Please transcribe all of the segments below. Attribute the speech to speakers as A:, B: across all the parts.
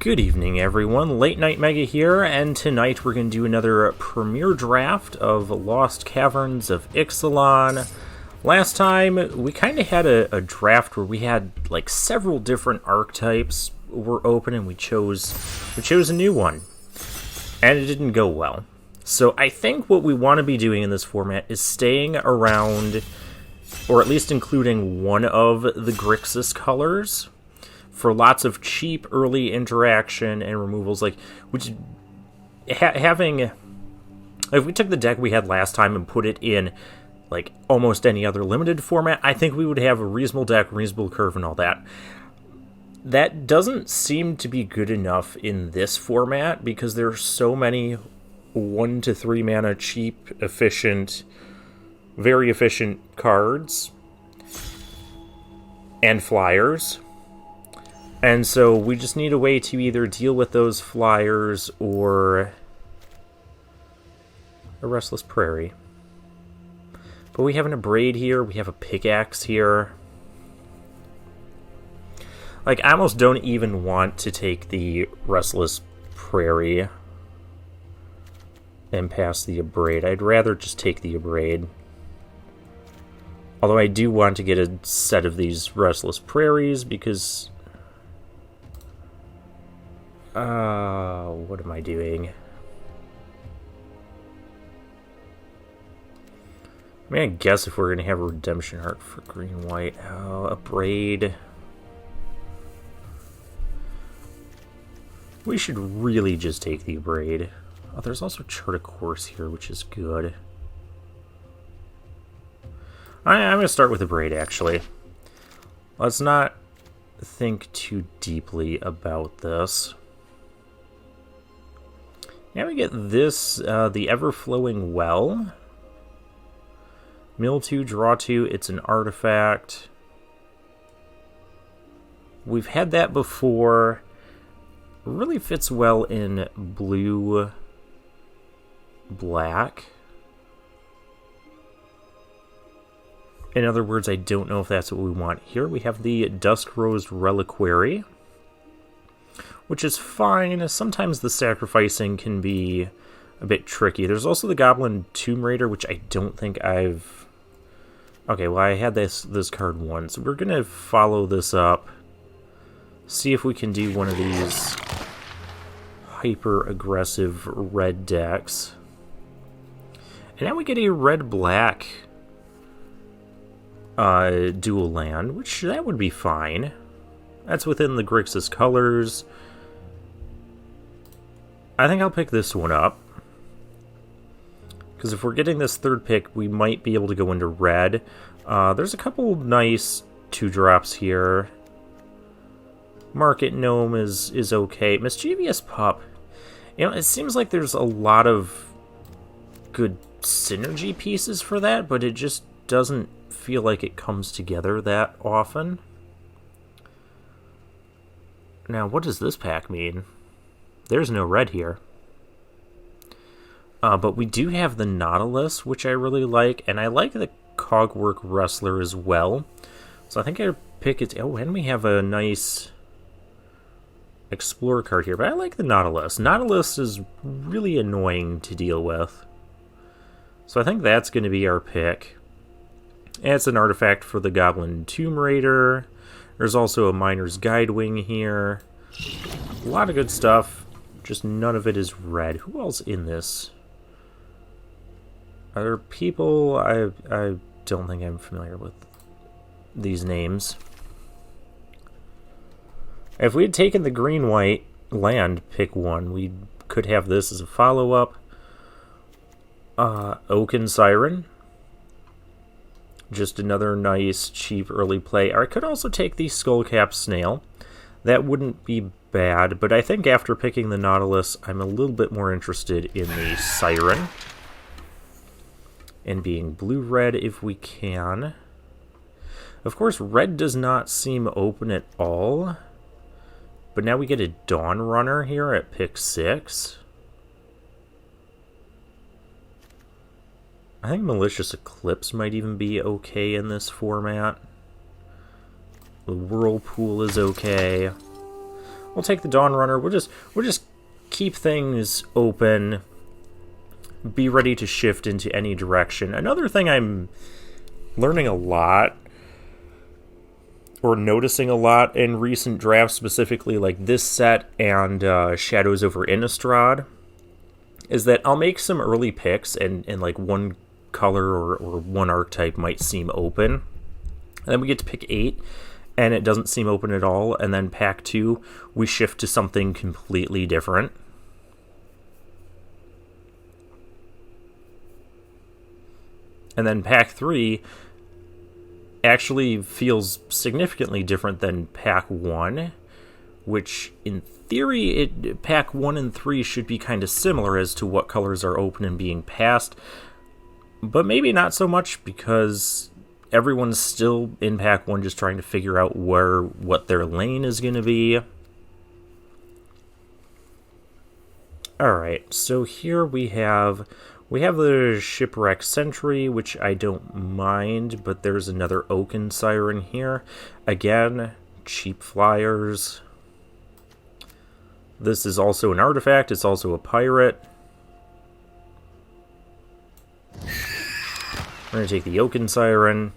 A: Good evening, everyone. Late Night Mega here, and tonight we're going to do another premiere draft of Lost Caverns of Ixalan. Last time, we kind of had a draft where we had like several different archetypes were open, and we chose a new one, and it didn't go well. So I think what we want to be doing in this format is staying around, or at least including one of the Grixis colors, for lots of cheap early interaction and removals, like which having if we took the deck we had last time and put it in like almost any other limited format, I think we would have a reasonable deck, reasonable curve, and all that. That doesn't seem to be good enough in this format because there are so many 1 to 3 mana cheap, efficient, very efficient cards and flyers. And so we just need a way to either deal with those flyers or a Restless Prairie. But we have an Abrade here, we have a Pickaxe here. Like, I almost don't even want to take the Restless Prairie and pass the Abrade. I'd rather just take the Abrade. Although I do want to get a set of these Restless Prairies because... what am I doing? I mean, I guess if we're going to have a Redemption Heart for green-white, a Braid. We should really just take the Braid. Oh, there's also Chart a Course here, which is good. I'm going to start with the Braid, actually. Let's not think too deeply about this. Now we get this, the Ever-Flowing Well. Mill 2, draw 2, it's an artifact. We've had that before. Really fits well in blue, black. In other words, I don't know if that's what we want. Here we have the Dusk Rose Reliquary, which is fine. Sometimes the sacrificing can be a bit tricky. There's also the Goblin Tomb Raider, which I don't think I've... Okay, well, I had this card once. We're going to follow this up. See if we can do one of these hyper-aggressive red decks. And now we get a red-black dual land, which that would be fine. That's within the Grixis colors. I think I'll pick this one up. Because if we're getting this third pick, we might be able to go into red. There's a couple nice 2-drops here. Market Gnome is okay. Mischievous Pup. You know, it seems like there's a lot of good synergy pieces for that, but it just doesn't feel like it comes together that often. Now, what does this pack mean? There's no red here. But we do have the Nautilus, which I really like, and I like the Cogwork Wrestler as well. So I think I'll pick it. Oh, and we have a nice Explorer card here, but I like the Nautilus. Nautilus is really annoying to deal with. So I think that's going to be our pick. And it's an artifact for the Goblin Tomb Raider. There's also a Miner's Guidewing here. A lot of good stuff. Just none of it is red. Who else in this? Are there people? I don't think I'm familiar with these names. If we had taken the green-white land, pick one, we could have this as a follow-up. Oaken Siren. Just another nice, cheap early play. Or I could also take the Skullcap Snail. That wouldn't be bad, but I think after picking the Nautilus, I'm a little bit more interested in the Siren. And being blue-red if we can. Of course, red does not seem open at all. But now we get a Dawn Runner here at pick 6. I think Malicious Eclipse might even be okay in this format. The Whirlpool is okay. We'll take the Dawn Runner. We'll just keep things open. Be ready to shift into any direction. Another thing I'm learning a lot, or noticing a lot in recent drafts, specifically like this set and Shadows over Innistrad, is that I'll make some early picks and like one color or one archetype might seem open. And then we get to pick 8 and it doesn't seem open at all. And then pack 2, we shift to something completely different. And then pack 3 actually feels significantly different than pack 1, which in theory, pack 1 and 3 should be kind of similar as to what colors are open and being passed, but maybe not so much because everyone's still in pack 1 just trying to figure out what their lane is going to be. Alright, so here we have the Shipwreck Sentry, which I don't mind, but there's another Oaken Siren here. Again, cheap flyers. This is also an artifact, it's also a pirate. We're going to take the Oaken Siren.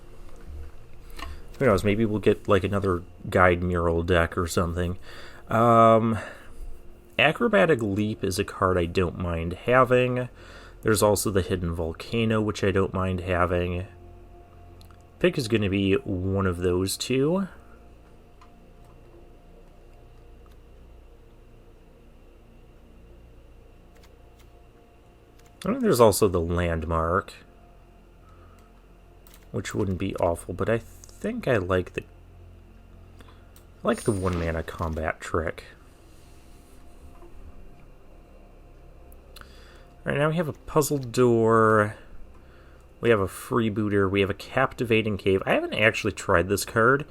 A: Who knows, maybe we'll get like another Guide Mural deck or something. Acrobatic Leap is a card I don't mind having. There's also the Hidden Volcano, which I don't mind having. Pick is going to be one of those two. And there's also the Landmark, which wouldn't be awful, but I think I like the 1-mana combat trick. Alright, now we have a Puzzle Door, we have a Freebooter, we have a Captivating Cave. I haven't actually tried this card.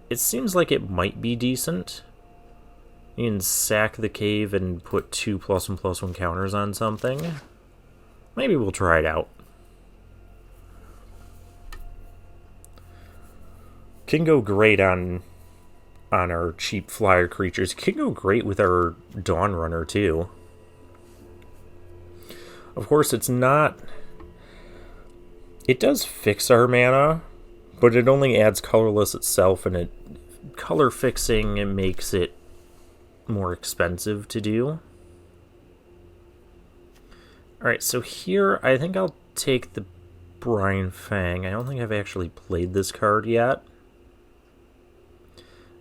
A: It seems like it might be decent. You can sack the cave and put 2 +1/+1 counters on something. Maybe we'll try it out. Can go great on our cheap flyer creatures. Can go great with our Dawn Runner too. Of course, it's not... It does fix our mana, but it only adds colorless itself, and color fixing makes it more expensive to do. Alright, so here I think I'll take the Brine Fang. I don't think I've actually played this card yet.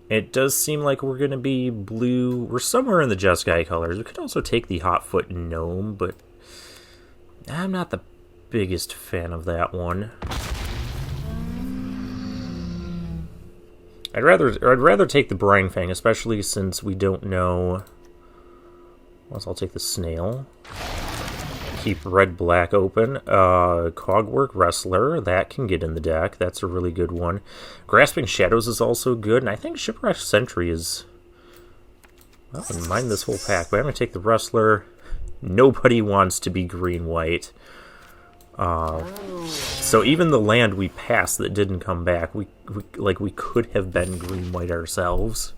A: It does seem like we're going to be blue. We're somewhere in the Jeskai colors. We could also take the Hotfoot Gnome, but I'm not the biggest fan of that one. I'd rather take the Brine Fang, especially since we don't know. Well, I'll take the Snail. Keep red-black open. Cogwork Wrestler, that can get in the deck. That's a really good one. Grasping Shadows is also good, and I think Shipwreck Sentry is... Well, I wouldn't mind this whole pack, but I'm going to take the Wrestler. Nobody wants to be green-white. So even the land we passed that didn't come back, we could have been green-white ourselves.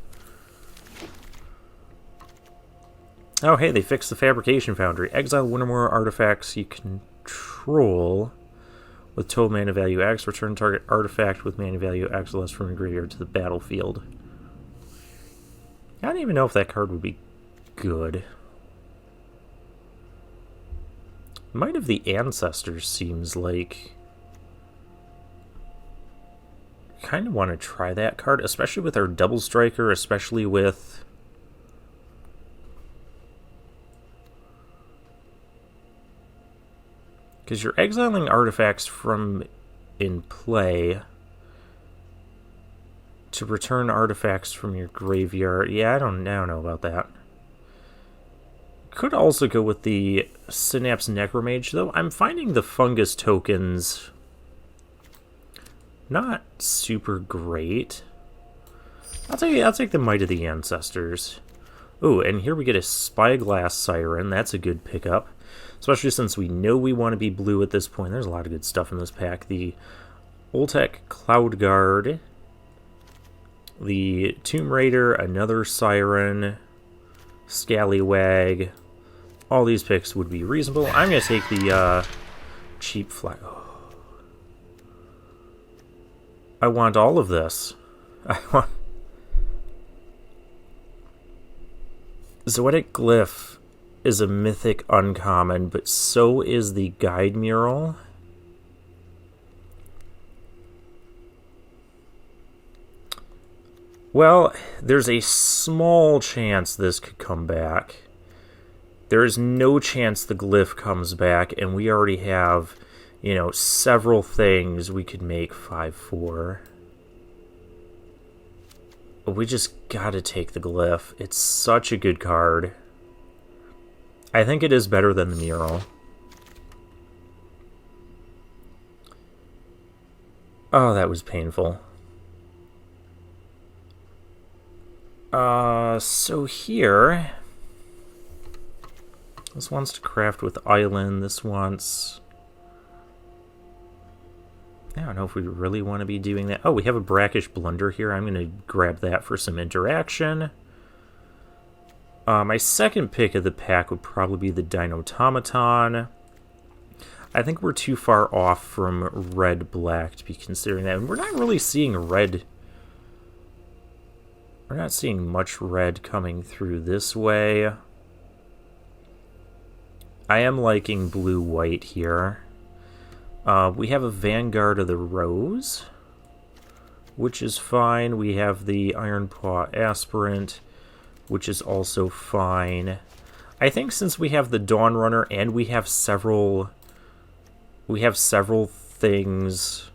A: Oh, hey, they fixed the Fabrication Foundry. Exile one or more artifacts you control with total mana value X. Return target artifact with mana value X less from your graveyard to the battlefield. I don't even know if that card would be good. Might of the Ancestors seems like... kind of want to try that card, especially with our Double Striker, especially with... because you're exiling artifacts from in play to return artifacts from your graveyard. Yeah, I don't know about that. Could also go with the Synapse Necromage, though I'm finding the Fungus tokens not super great. I'll take the Might of the Ancestors. Oh, and here we get a Spyglass Siren. That's a good pickup, especially since we know we want to be blue at this point. There's a lot of good stuff in this pack. The Oltec Cloud Guard. the Tomb Raider, another Siren, Scallywag. All these picks would be reasonable. I'm going to take the cheap flag. Oh. I want all of this. I want... Zoetic Glyph is a mythic uncommon, but so is the Guide Mural. Well, there's a small chance this could come back. There is no chance the glyph comes back, and we already have, you know, several things we could make 5/4. But we just gotta take the glyph. It's such a good card. I think it is better than the mural. Oh, that was painful. So here, this wants to craft with Island, this wants... I don't know if we really want to be doing that. Oh, we have a Brackish Blunder here. I'm going to grab that for some interaction. My second pick of the pack would probably be the Dinotomaton. I think we're too far off from red-black to be considering that. And we're not really seeing red... We're not seeing much red coming through this way. I am liking blue-white here. We have a Vanguard of the Rose, which is fine. We have the Iron Paw Aspirant, which is also fine. I think since we have the Dawn Runner and we have several things...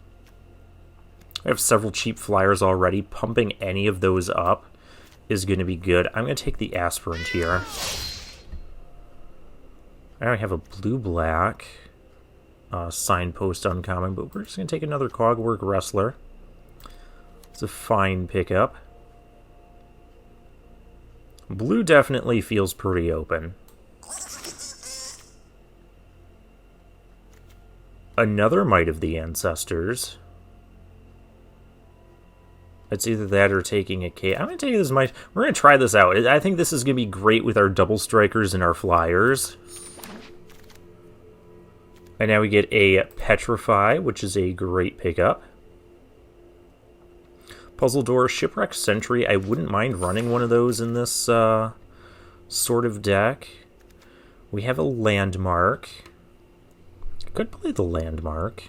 A: I have several cheap flyers already. Pumping any of those up is going to be good. I'm going to take the Aspirant here. I don't have a blue-black Signpost uncommon, but we're just going to take another Cogwork Wrestler. It's a fine pickup. Blue definitely feels pretty open. Another Might of the Ancestors. It's either that or taking a K. I'm going to take this Might. We're going to try this out. I think this is going to be great with our double strikers and our flyers. And now we get a Petrify, which is a great pickup. Puzzle Door, Shipwreck Sentry. I wouldn't mind running one of those in this sort of deck. We have a Landmark. I could play the Landmark.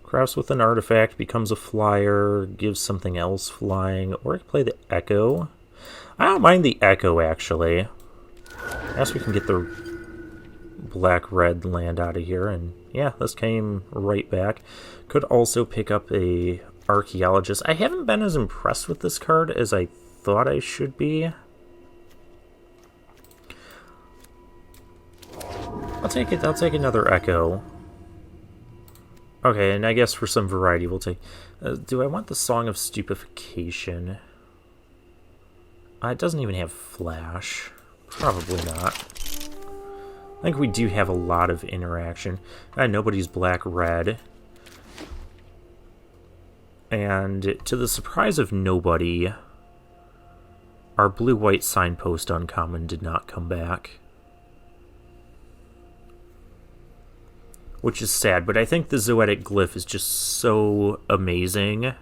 A: Crafts with an artifact, becomes a flyer, gives something else flying, or I could play the Echo. I don't mind the Echo, actually. I guess we can get the black-red land out of here, and yeah, this came right back. Could also pick up a Archaeologist. I haven't been as impressed with this card as I thought I should be. I'll take it. I'll take another Echo. Okay, and I guess for some variety we'll take... do I want the Song of Stupefaction? It doesn't even have Flash. Probably not. I think we do have a lot of interaction. Nobody's black-red. And to the surprise of nobody, our blue-white Signpost uncommon did not come back. Which is sad, but I think the Zoetic Glyph is just so amazing.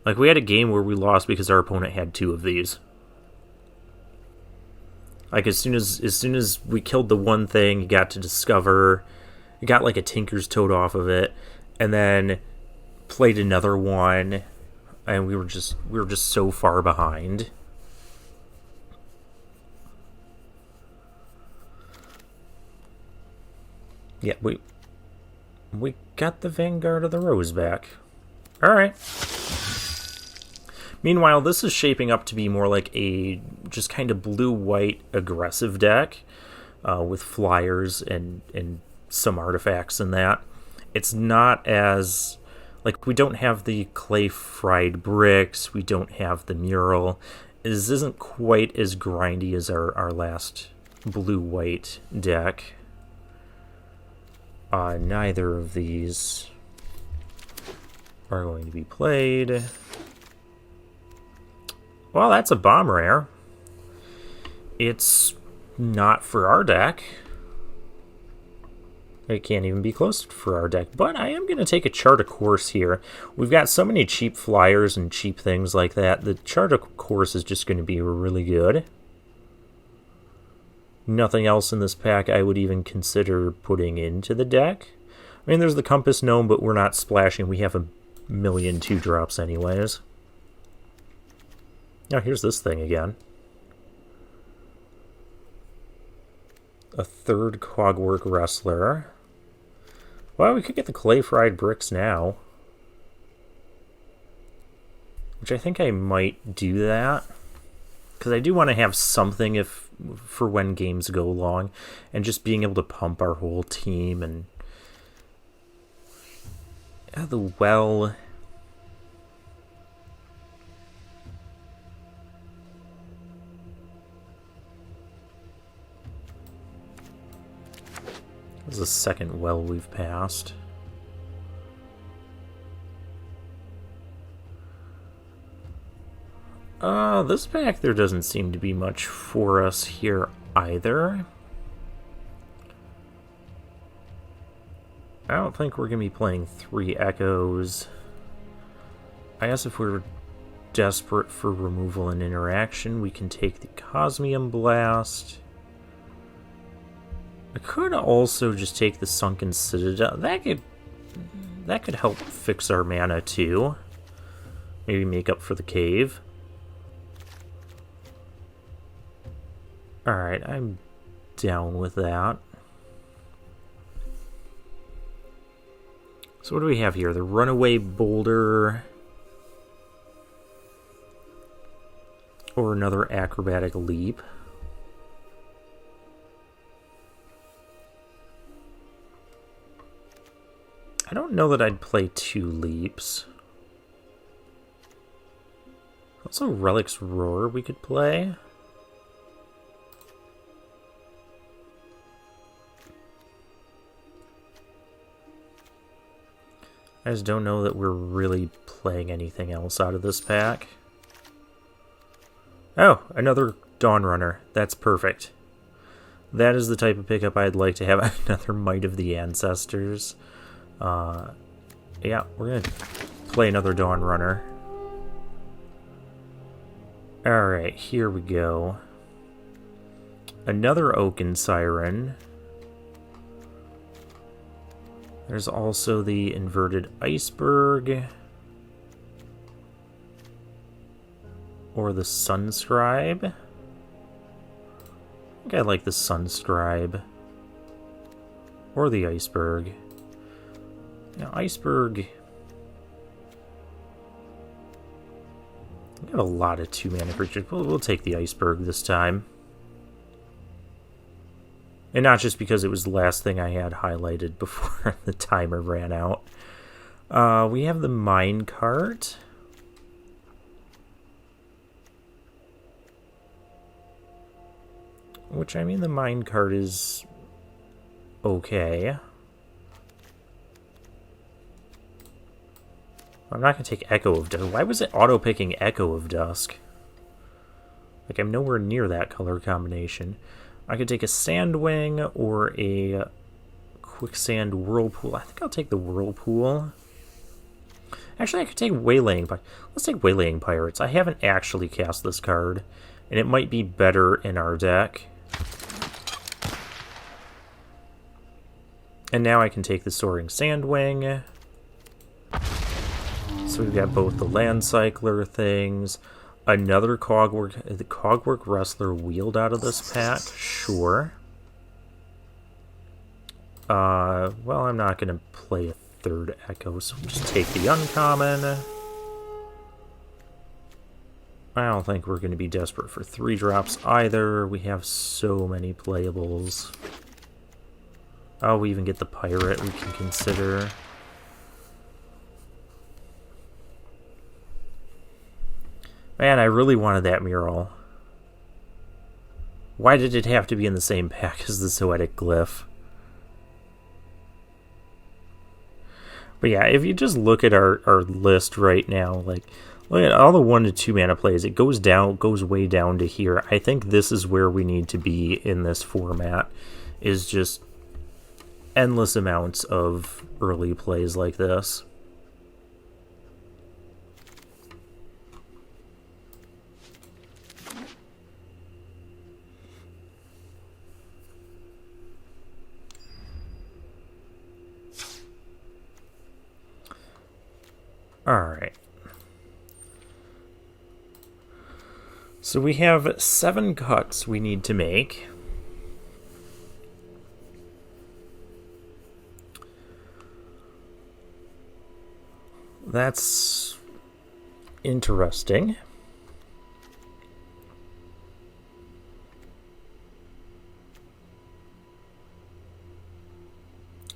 A: Like, we had a game where we lost because our opponent had 2 of these. Like, as soon as we killed the one thing, you got to discover, you got like a Tinker's Toad off of it, and then played another one, and we were just so far behind. Yeah, we got the Vanguard of the Rose back. Alright. Meanwhile, this is shaping up to be more like a just kind of blue-white aggressive deck with flyers and some artifacts in that. It's not as... Like, we don't have the clay fried bricks. We don't have the mural. This isn't quite as grindy as our last blue-white deck. Neither of these are going to be played. Well, that's a bomb rare. It's not for our deck. It can't even be close for our deck, but I am going to take a Chart a Course here. We've got so many cheap flyers and cheap things like that. The Chart a Course is just going to be really good. Nothing else in this pack I would even consider putting into the deck. I mean, there's the Compass Gnome, but we're not splashing. We have a million 2-drops anyways. Now, here's this thing again. A third Cogwork Wrestler. Well, we could get the Clay Fried Bricks now. Which I think I might do that. Because I do want to have something for when games go long. And just being able to pump our whole team. And the well... This is the second well we've passed. This pack, there doesn't seem to be much for us here either. I don't think we're going to be playing 3 Echoes. I guess if we're desperate for removal and interaction, we can take the Cosmium Blast. I could also just take the Sunken Citadel. That could help fix our mana too. Maybe make up for the cave. Alright, I'm down with that. So what do we have here? The Runaway Boulder. Or another Acrobatic Leap. I don't know that I'd play 2 leaps. Also, Relic's Roar we could play. I just don't know that we're really playing anything else out of this pack. Oh, another Dawnrunner. That's perfect. That is the type of pickup I'd like to have. Another Might of the Ancestors. Yeah, we're gonna play another Dawnrunner. Alright, here we go. Another Oaken Siren. There's also the Inverted Iceberg. Or the Sunscribe. I think I like the Sunscribe. Or the Iceberg. Now, Iceberg... We got a lot of 2-mana creatures. We'll take the Iceberg this time. And not just because it was the last thing I had highlighted before the timer ran out. We have the Minecart. Which, I mean, the Minecart is okay. I'm not going to take Echo of Dusk. Why was it auto-picking Echo of Dusk? Like, I'm nowhere near that color combination. I could take a Sandwing or a Quicksand Whirlpool. I think I'll take the Whirlpool. Actually, I could take Waylaying Pirates. Let's take Waylaying Pirates. I haven't actually cast this card, and it might be better in our deck. And now I can take the Soaring Sandwing. So we've got both the Land Cycler things, another the Cogwork Wrestler wheeled out of this pack, sure. Well, I'm not going to play a third Echo, so we'll just take the uncommon. I don't think we're going to be desperate for 3-drops either. We have so many playables. Oh, we even get the Pirate we can consider. Man, I really wanted that mural. Why did it have to be in the same pack as the Zoetic Glyph? But yeah, if you just look at our list right now, like, look at all the 1 to 2 mana plays. It goes way down to here. I think this is where we need to be in this format, is just endless amounts of early plays like this. Alright. So we have 7 cuts we need to make. That's interesting.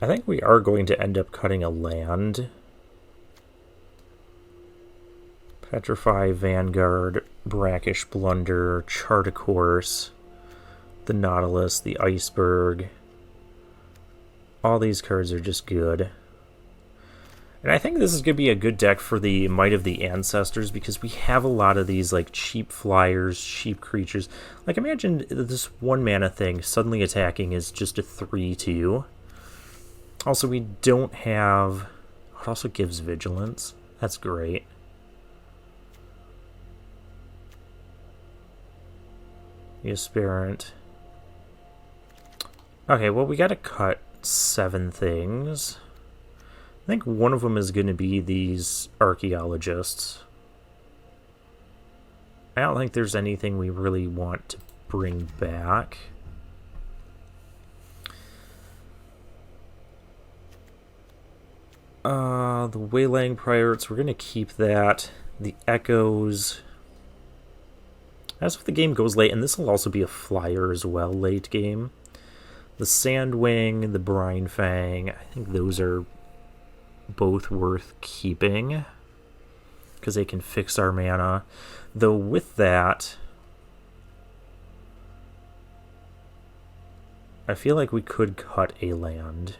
A: I think we are going to end up cutting a land. Petrify, Vanguard, Brackish Blunder, Chart a Course, the Nautilus, the Iceberg. All these cards are just good. And I think this is going to be a good deck for the Might of the Ancestors, because we have a lot of these like cheap flyers, cheap creatures. Like, imagine this 1 mana thing suddenly attacking is just a 3/2. Also, we don't have... It also gives Vigilance. That's great. The Aspirant. Okay, well, we gotta cut 7 things. I think one of them is going to be these Archaeologists. I don't think there's anything we really want to bring back. The Waylaying Pirates, we're going to keep that. The Echoes. As if the game goes late, and this will also be a flyer as well, late game. The Sandwing, the Brine Fang, I think those are both worth keeping, because they can fix our mana. Though with that, I feel like we could cut a land.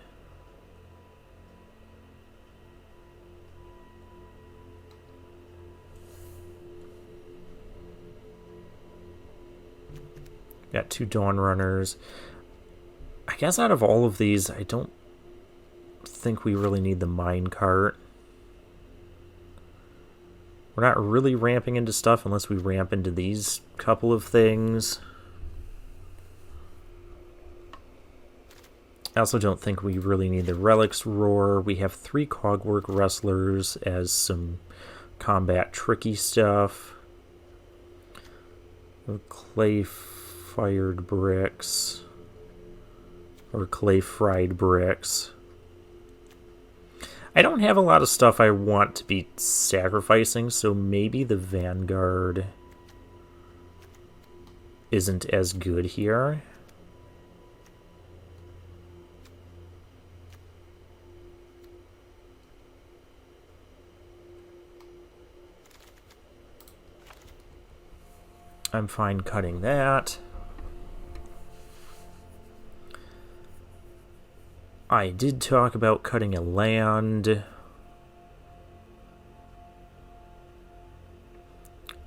A: Got 2 Dawn Runners. I guess out of all of these, I don't think we really need the Minecart. We're not really ramping into stuff unless we ramp into these couple of things. I also don't think we really need the Relics Roar. We have 3 Cogwork Wrestlers as some combat tricky stuff. Clay Fired Bricks. Or Clay Fried Bricks. I don't have a lot of stuff I want to be sacrificing, so maybe the Vanguard isn't as good here. I'm fine cutting that. I did talk about cutting a land.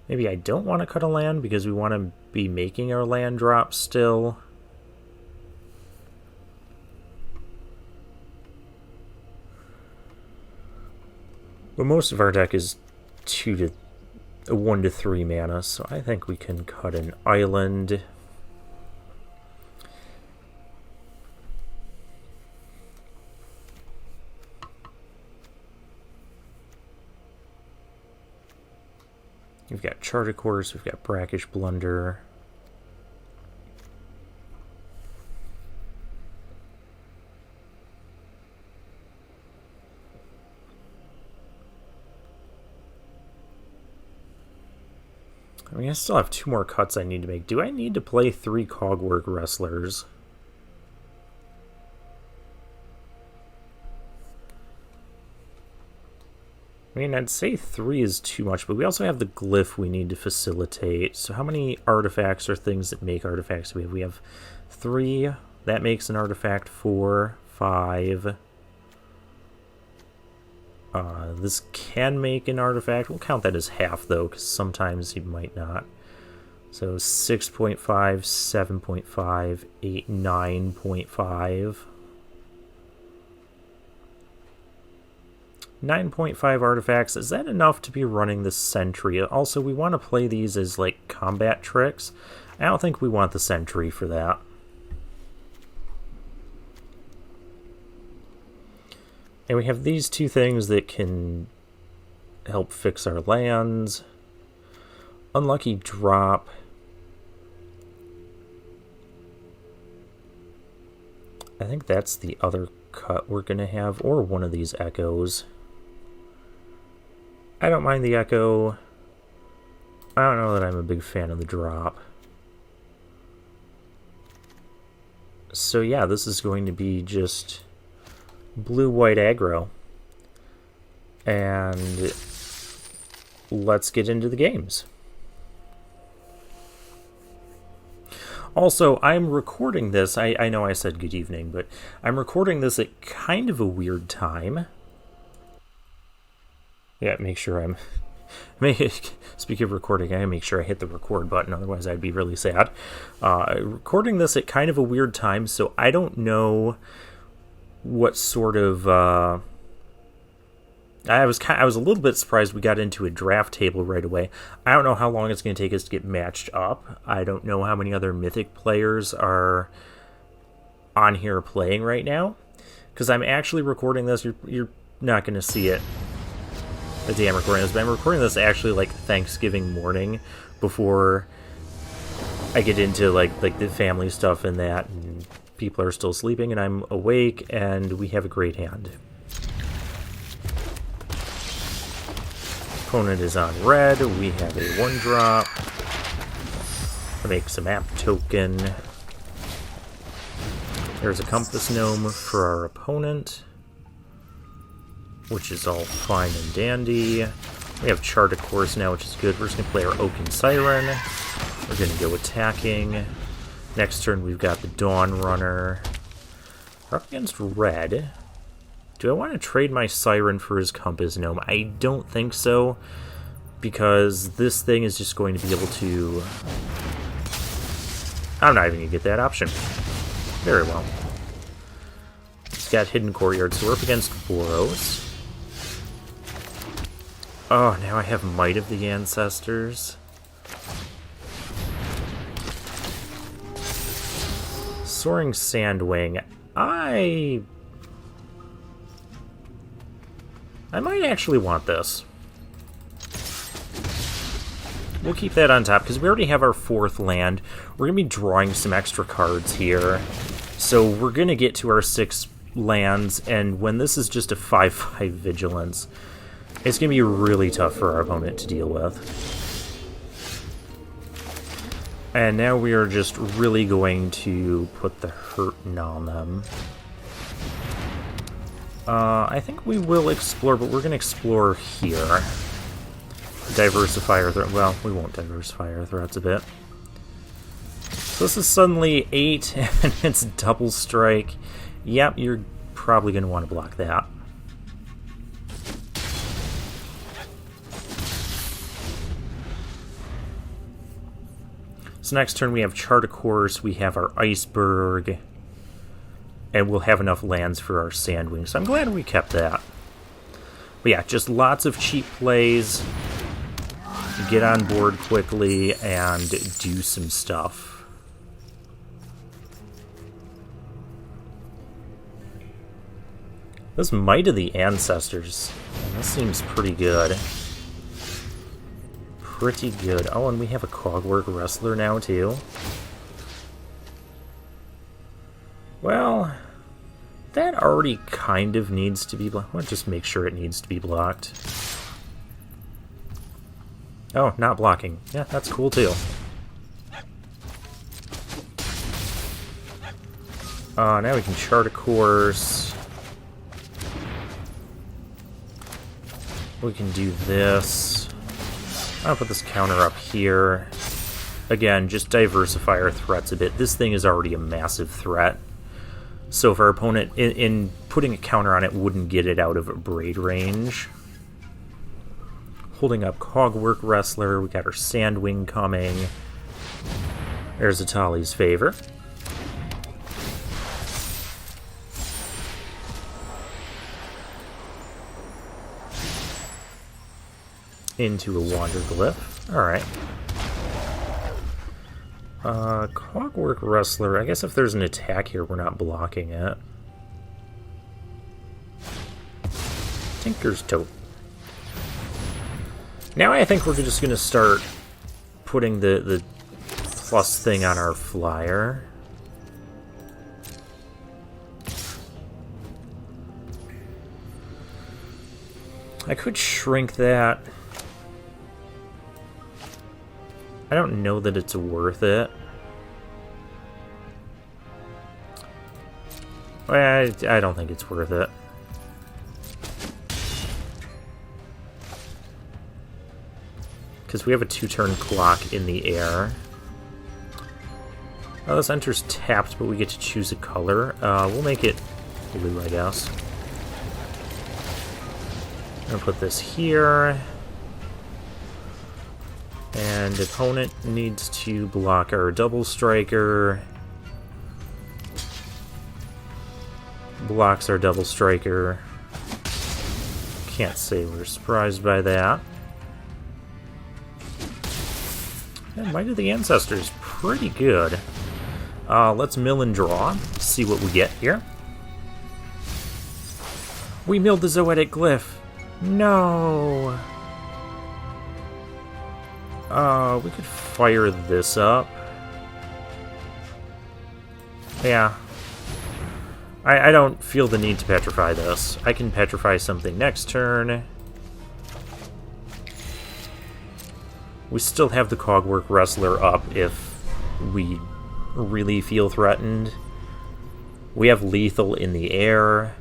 A: Maybe I don't want to cut a land because we want to be making our land drop still. But most of our deck is 1 to 3 mana, so I think we can cut an island. We've got Chart a Course, we've got Brackish Blunder. I mean, I still have 2 more cuts I need to make. Do I need to play 3 Cogwork Wrestlers? I mean, I'd say 3 is too much, but we also have the glyph we need to facilitate. So how many artifacts or things that make artifacts do we have? We have 3. That makes an artifact 4, 5. This can make an artifact. We'll count that as half, though, because sometimes he might not. So 6.5, 7.5, 8, 9.5. 9.5 artifacts. Is that enough to be running the sentry? Also, we want to play these as, like, combat tricks. I don't think we want the sentry for that. And we have these two things that can help fix our lands. Unlucky drop. I think that's the other cut we're going to have, or one of these echoes. I don't mind the echo. I don't know that I'm a big fan of the drop. So yeah, this is going to be just blue-white aggro. And let's get into the games. Also, I'm recording this, I know I said good evening, but I'm recording this at kind of a weird time. Yeah, make sure I'm... Speaking of recording, I make sure I hit the record button, otherwise I'd be really sad. Recording this at kind of a weird time, so I don't know what sort of... I was a little bit surprised we got into a draft table right away. I don't know how long it's going to take us to get matched up. I don't know how many other Mythic players are on here playing right now. Because I'm actually recording this. You're not going to see it the day I'm recording this, but I'm recording this actually like Thanksgiving morning before I get into like the family stuff and that. And people are still sleeping and I'm awake and we have a great hand. Opponent is on red. We have a 1-drop. Make some app token. There's a Compass Gnome for our opponent, which is all fine and dandy. We have Chart of Course now, which is good. We're just going to play our Oaken Siren. We're going to go attacking. Next turn, we've got the Dawn Runner. We're up against red. Do I want to trade my Siren for his Compass Gnome? I don't think so, because this thing is just going to be able to... I'm not even going to get that option. Very well. It's got Hidden Courtyard, so we're up against Boros. Oh, now I have Might of the Ancestors. Soaring Sandwing. I might actually want this. We'll keep that on top, because we already have our 4th land. We're going to be drawing some extra cards here. So we're going to get to our 6 lands, and when this is just a 5/5 Vigilance, it's going to be really tough for our opponent to deal with. And now we are just really going to put the hurtin' on them. I think we will explore, but we're going to explore here. Diversify our threat. Well, we won't diversify our threats a bit. So this is suddenly 8, and it's double strike. Yep, you're probably going to want to block that. So next turn we have Chart of Course, we have our Iceberg, and we'll have enough lands for our Sandwing, so I'm glad we kept that. But yeah, just lots of cheap plays. Get on board quickly and do some stuff. This Might of the Ancestors, this seems pretty good. Pretty good. Oh, and we have a Cogwork Wrestler now, too. Well, that already kind of needs to be blocked. I'll just make sure it needs to be blocked. Oh, not blocking. Yeah, that's cool, too. Now we can Chart a Course. We can do this. I'll put this counter up here. Again, just diversify our threats a bit. This thing is already a massive threat. So if our opponent, in putting a counter on it wouldn't get it out of braid range. Holding up Cogwork Wrestler. We got our Sandwing coming. There's Atali's Favor. Into a Wanderglyph. Alright. Cogwork Wrestler. I guess if there's an attack here, we're not blocking it. Tinker's Tote. Now I think we're just going to start putting the plus thing on our flyer. I could shrink that. I don't know that it's worth it. I don't think it's worth it. Because we have a 2-turn clock in the air. Oh, this enters tapped, but we get to choose a color. We'll make it blue, I guess. I'm going to put this here. And opponent needs to block our double striker. Blocks our double striker. Can't say we're surprised by that. And Might of the Ancestors, pretty good. Let's mill and draw, see what we get here. We milled the Zoetic Glyph. No! We could fire this up. Yeah. I don't feel the need to petrify this. I can petrify something next turn. We still have the Cogwork Wrestler up if we really feel threatened. We have lethal in the air.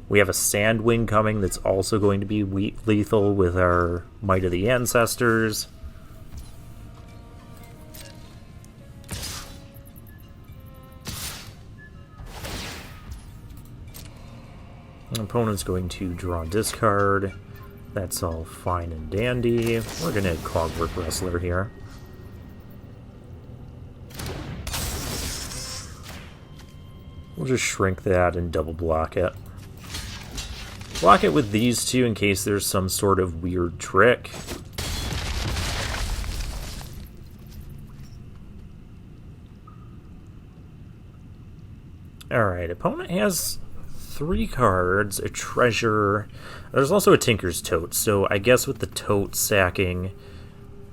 A: We have a Sandwing coming that's also going to be lethal with our Might of the Ancestors. Opponent's going to draw discard. That's all fine and dandy. We're going to Cogwork Wrestler here. We'll just shrink that and double block it. Block it with these two in case there's some sort of weird trick. Alright, opponent has 3 cards, a treasure. There's also a Tinker's Tote, so I guess with the Tote sacking,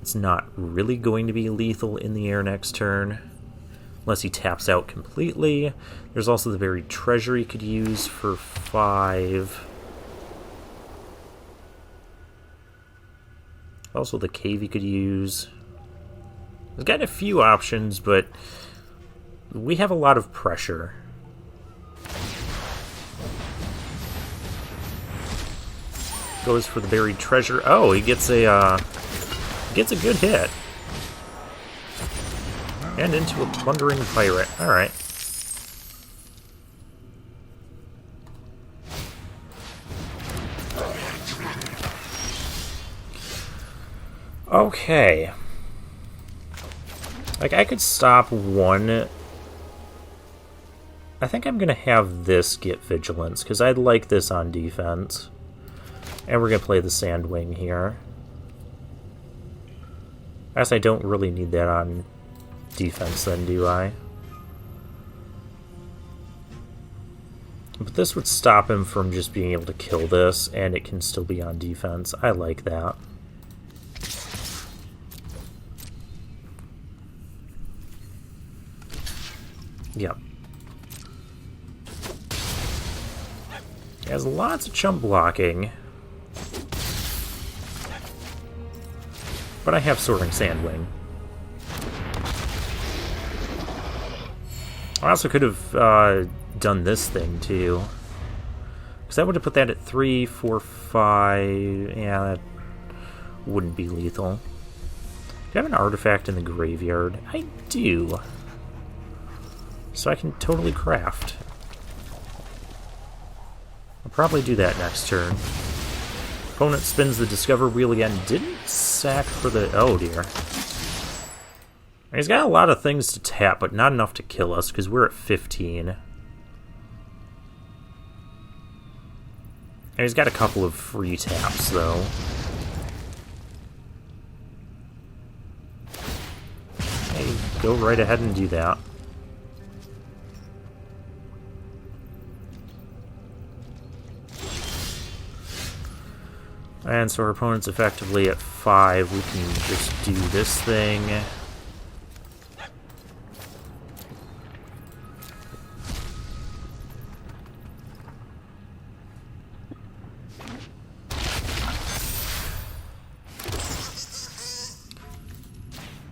A: it's not really going to be lethal in the air next turn. Unless he taps out completely. There's also the buried treasure he could use for 5. Also the cave he could use. He's got a few options, but we have a lot of pressure. Goes for the buried treasure. Oh, he gets a good hit. And into a plundering pirate. Alright. Okay. Like, I could stop one. I think I'm going to have this get Vigilance, because I'd like this on defense. And we're going to play the Sandwing here. I guess I don't really need that on defense then, do I? But this would stop him from just being able to kill this, and it can still be on defense. I like that. Yep. He has lots of chump blocking. But I have Soaring Sandwing. I also could have done this thing, too. Because I would have put that at 3, 4, 5... Yeah, that wouldn't be lethal. Do you have an artifact in the graveyard? I do. So I can totally craft. I'll probably do that next turn. Opponent spins the Discover wheel again. Didn't sack for the... Oh, dear. He's got a lot of things to tap, but not enough to kill us, because we're at 15. And he's got a couple of free taps, though. Hey, go right ahead and do that. And so our opponent's effectively at 5. We can just do this thing.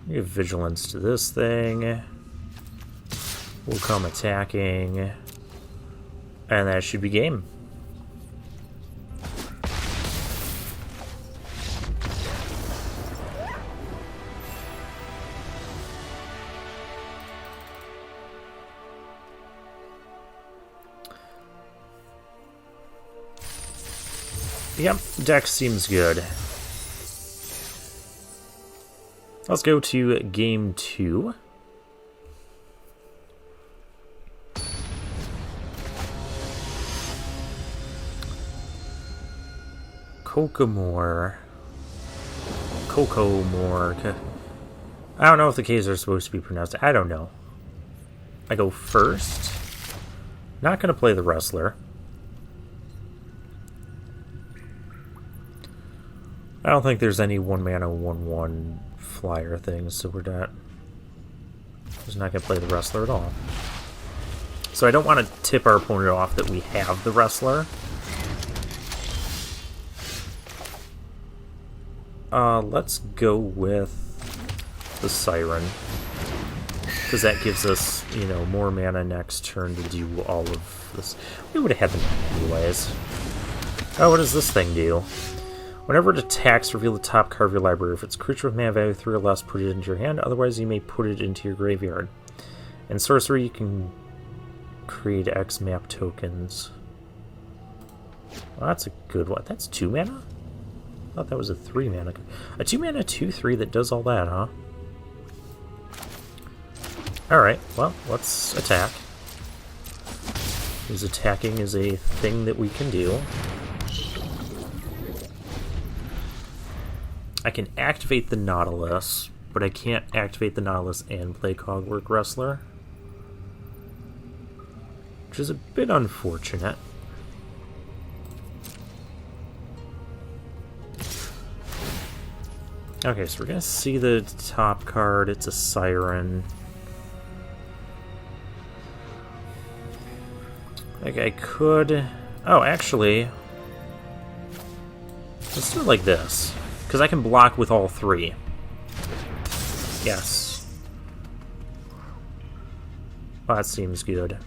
A: We have vigilance to this thing. We'll come attacking. And that should be game. Yep, deck seems good. Let's go to game 2. Kokomore. I don't know if the K's are supposed to be pronounced. I don't know. I go first. Not going to play the Wrestler. I don't think there's any 1-mana 1/1 flyer things, so we're just not going to play the Wrestler at all. So I don't want to tip our opponent off that we have the Wrestler. Let's go with the Siren, because that gives us, you know, more mana next turn to do all of this. We would have had them anyways. Oh, what does this thing do? Whenever it attacks, reveal the top card of your library. If it's a creature with mana value 3 or less, put it into your hand. Otherwise, you may put it into your graveyard. In sorcery, you can create X map tokens. Well, that's a good one. That's 2 mana? I thought that was a 3 mana. A 2 mana 2/3 that does all that, huh? Alright, well, let's attack. Because attacking is a thing that we can do. I can activate the Nautilus, but I can't activate the Nautilus and play Cogwork Wrestler, which is a bit unfortunate. Okay, so we're going to see the top card. It's a Siren. Like, I could... Oh, actually... Let's do it like this. Because I can block with all 3. Yes. Well, that seems good.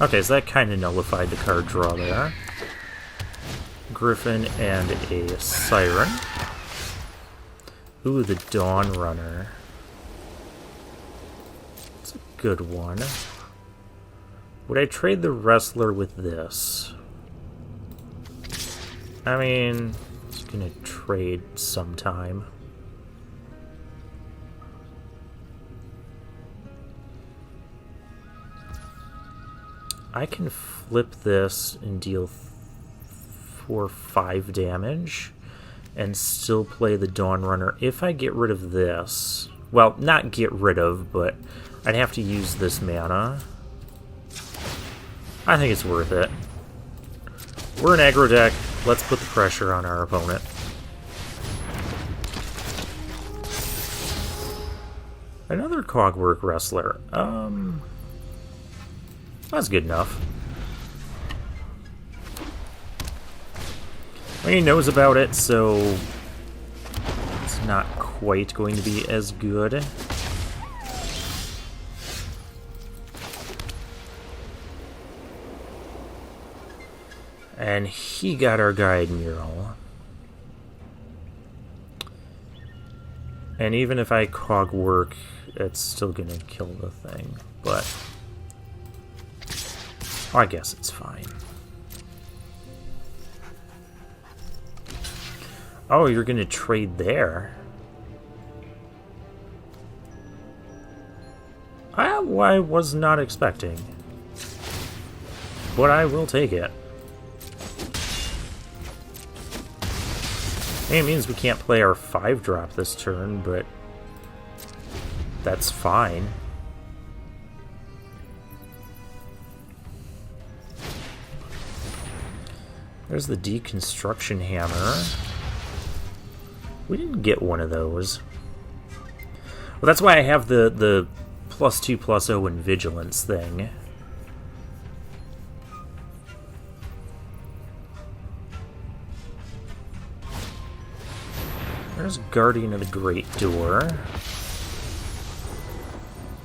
A: Okay, so that kind of nullified the card draw there. Griffin and a Siren. Ooh, the Dawn Runner. It's a good one. Would I trade the Wrestler with this? I mean, it's gonna trade sometime. I can flip this and deal 4 or 5 damage and still play the Dawn Runner if I get rid of this. Well, not get rid of, but I'd have to use this mana. I think it's worth it. We're an aggro deck. Let's put the pressure on our opponent. Another Cogwork Wrestler. That's good enough. Well, he knows about it, so it's not quite going to be as good. And he got our guide mural. And even if I cog work, it's still gonna kill the thing. But I guess it's fine. Oh, you're gonna trade there? I was not expecting. But I will take it. It means we can't play our 5-drop this turn, but that's fine. There's the deconstruction hammer. We didn't get one of those. Well, that's why I have the +2/+0 in vigilance thing. There's Guardian of the Great Door.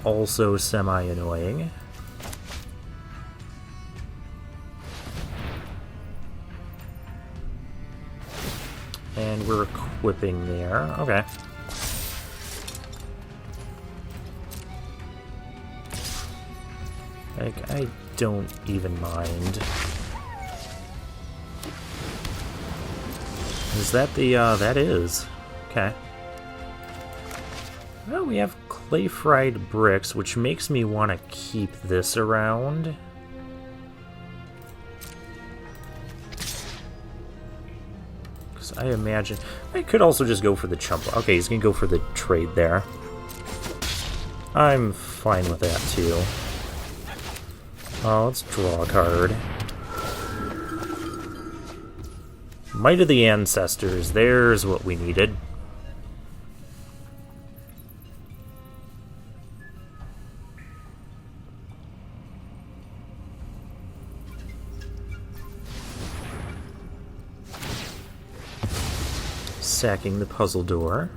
A: Also semi-annoying. And we're equipping there. Okay. Like, I don't even mind. Is that the, that is. Okay. Well, we have clay fried bricks, which makes me want to keep this around. Because I imagine... I could also just go for the chump. Okay, he's going to go for the trade there. I'm fine with that, too. Oh, let's draw a card. Might of the Ancestors. There's what we needed. Sacking the puzzle door.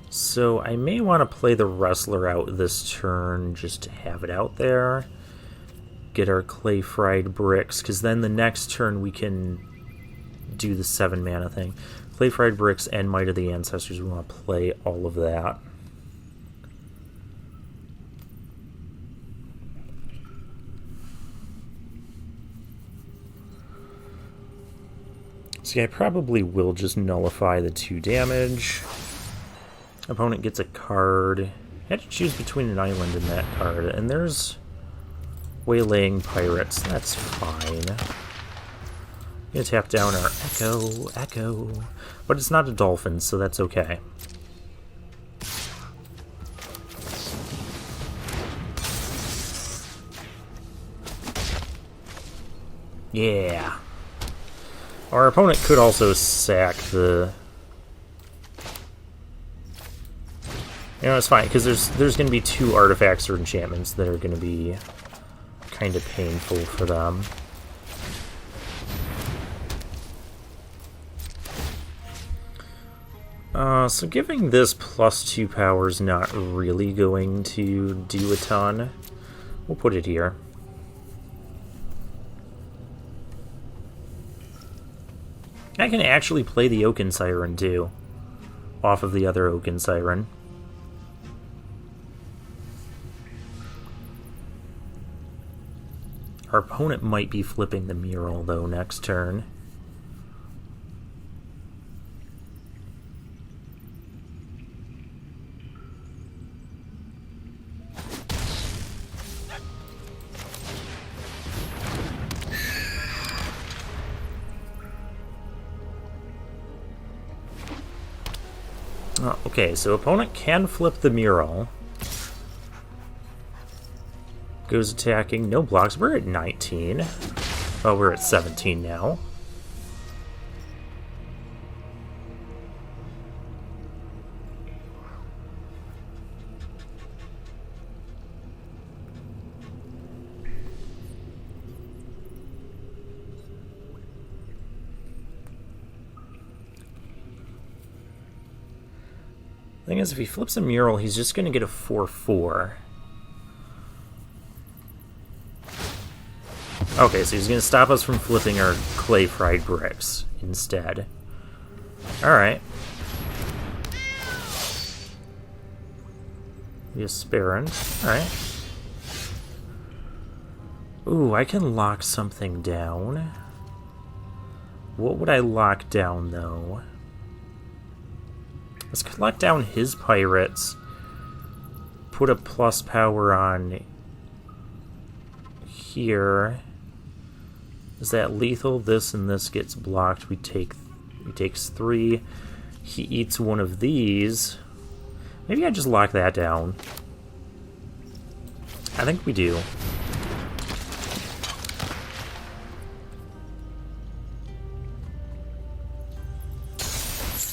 A: So I may want to play the Wrestler out this turn just to have it out there. Get our clay fried bricks, because then the next turn we can do the 7 mana thing. Clay fried bricks and Might of the Ancestors. We want to play all of that. See, I probably will just nullify the 2 damage. Opponent gets a card. I had to choose between an island and that card, and there's Waylaying Pirates. That's fine. I'm gonna tap down our Echo. But it's not a dolphin, so that's okay. Yeah. Our opponent could also sack the... You know, it's fine, because there's going to be 2 artifacts or enchantments that are going to be kind of painful for them. So giving this +2 power is not really going to do a ton. We'll put it here. I can actually play the Oaken Siren, too, off of the other Oaken Siren. Our opponent might be flipping the mural, though, next turn. Oh, okay, so opponent can flip the mural. Goes attacking, no blocks. We're at 19. Oh, we're at 17 now. Thing is, if he flips a mural, he's just going to get a 4/4. Okay, so he's going to stop us from flipping our clay fried bricks instead. Alright. The aspirant. Alright. Ooh, I can lock something down. What would I lock down, though? Let's lock down his pirates. Put a plus power on here. Is that lethal? This and this gets blocked. He takes 3. He eats one of these. Maybe I just lock that down. I think we do.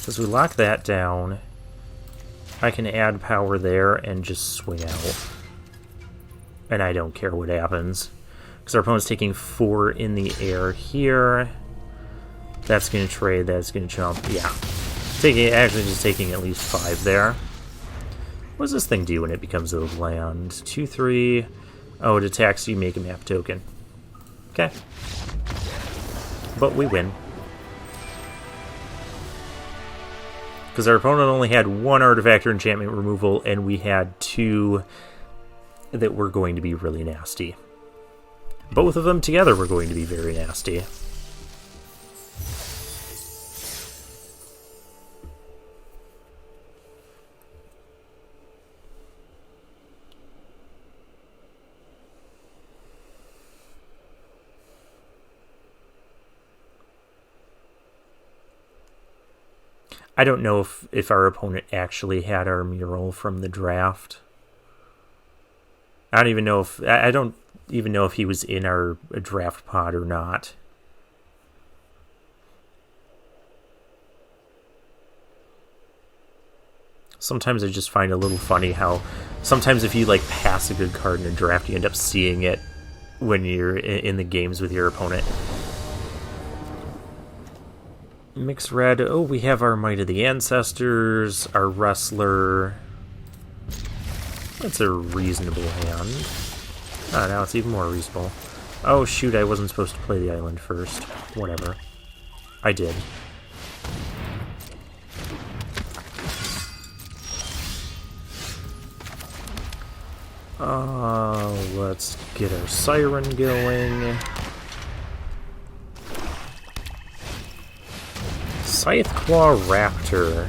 A: As we lock that down, I can add power there and just swing out. And I don't care what happens. Because our opponent's taking 4 in the air here. That's going to trade, that's going to jump. Yeah. Actually just taking at least 5 there. What does this thing do when it becomes overland? 2, 3. Oh, it attacks you, make a map token. Okay. But we win. Because our opponent only had 1 artifact or enchantment removal, and we had 2 that were going to be really nasty. Both of them together were going to be very nasty. I don't know if our opponent actually had our mural from the draft. I don't even know if he was in our draft pod or not. Sometimes I just find it a little funny how sometimes if you like pass a good card in a draft, you end up seeing it when you're in the games with your opponent. Mixed red. Oh, we have our Might of the Ancestors, our Wrestler. That's a reasonable hand. Oh, now it's even more reasonable. Oh, shoot, I wasn't supposed to play the island first. Whatever. I did. Let's get our Siren going. Scytheclaw Raptor.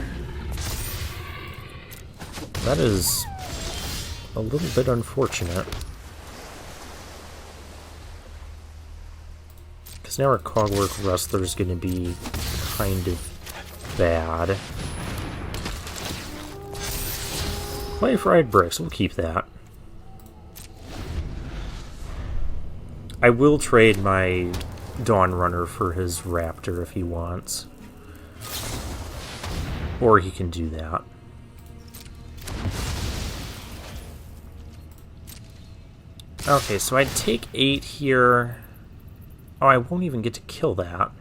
A: That is a little bit unfortunate. Because now our Cogwork Wrestler is going to be kind of bad. Clay Fried Bricks, we'll keep that. I will trade my Dawn Runner for his Raptor if he wants. Or he can do that. Okay, so I'd take 8 here. Oh, I won't even get to kill that.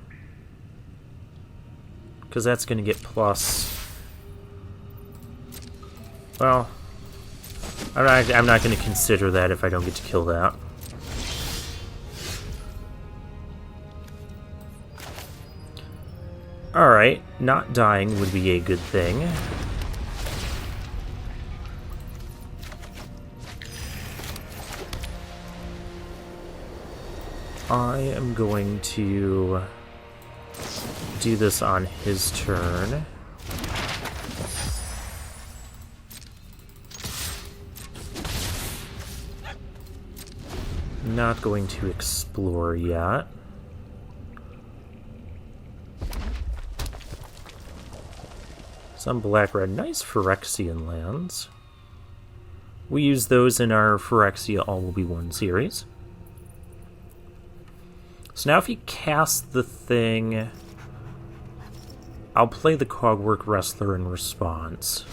A: Because that's going to get plus... Well, I'm not going to consider that if I don't get to kill that. Alright, not dying would be a good thing. I am going to do this on his turn. Not going to explore yet. Some black-red, nice Phyrexian lands. We use those in our Phyrexia All Will Be One series. So now if he casts the thing, I'll play the Cogwork Wrestler in response.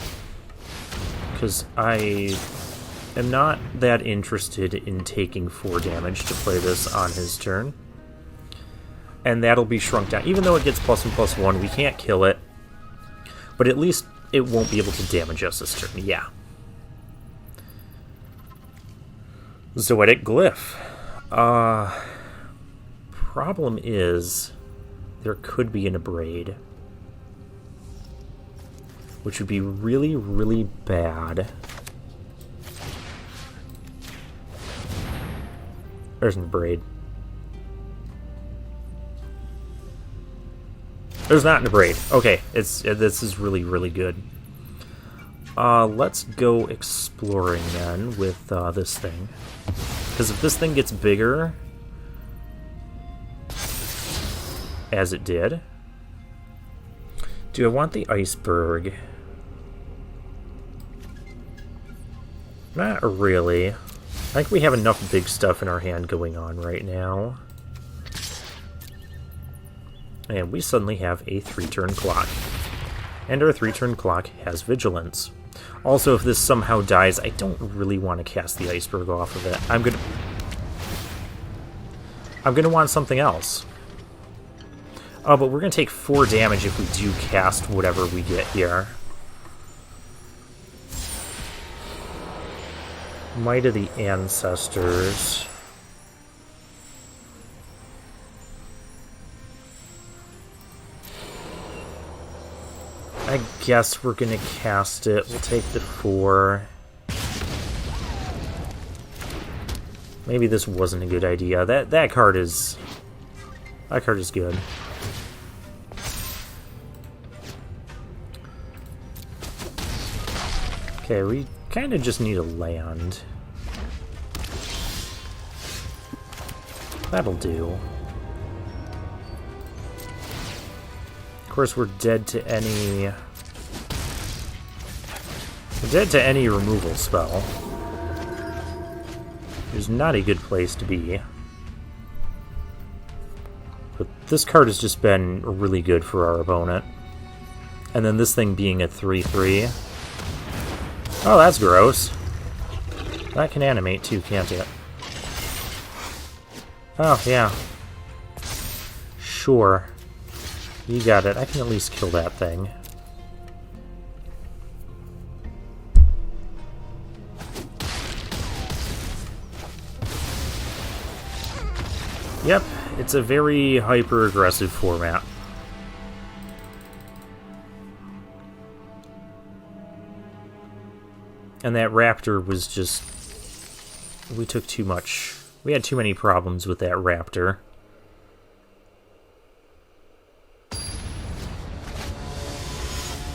A: Because I am not that interested in taking 4 damage to play this on his turn. And that'll be shrunk down. Even though it gets +1/+1, we can't kill it. But at least it won't be able to damage us this turn. Yeah. Zoetic Glyph. problem is there could be an abrade, which would be really, really bad. There's an abrade. There's not an abrade. Okay, this is really, really good. Let's go exploring then with this thing. Because if this thing gets bigger, as it did, do I want the iceberg? Not really. I think we have enough big stuff in our hand going on right now. And we suddenly have a 3-turn clock. And our 3-turn clock has vigilance. Also, if this somehow dies, I don't really want to cast the iceberg off of it. I'm gonna want something else. Oh, but we're gonna take 4 damage if we do cast whatever we get here. Might of the Ancestors. I guess we're gonna cast it. We'll take the 4. Maybe this wasn't a good idea. That card is good. Okay, we kind of just need a land. That'll do. Of course, we're dead to any removal spell. Which is not a good place to be. But this card has just been really good for our opponent. And then this thing being a 3/3. Oh, that's gross. That can animate too, can't it? Oh, yeah. Sure. You got it. I can at least kill that thing. Yep, it's a very hyper-aggressive format. And that raptor was just... we took too much. We had too many problems with that raptor.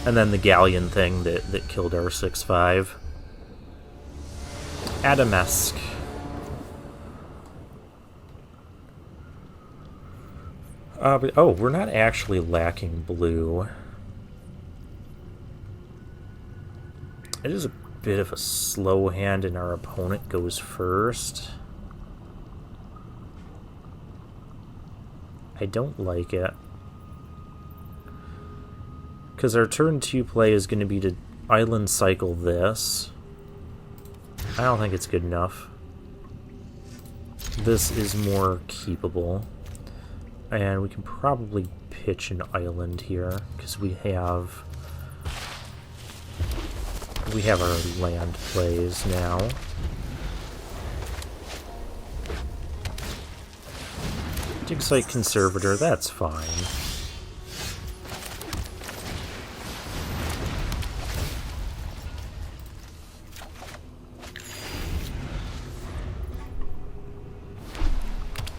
A: And then the galleon thing that killed our 6/5. Adamesque. But, oh, we're not actually lacking blue. It is a bit of a slow hand, and our opponent goes first. I don't like it. Because our turn 2 play is going to be to island cycle this. I don't think it's good enough. This is more keepable. And we can probably pitch an island here, because we have our land plays now. Dig Site Conservator, that's fine.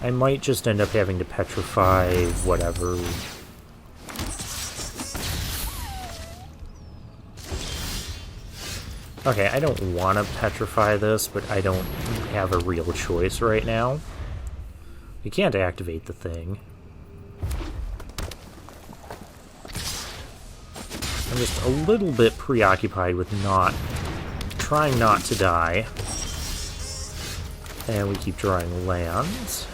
A: I might just end up having to petrify whatever. Okay, I don't want to petrify this, but I don't have a real choice right now. We can't activate the thing. I'm just a little bit preoccupied with trying not to die. And we keep drawing lands.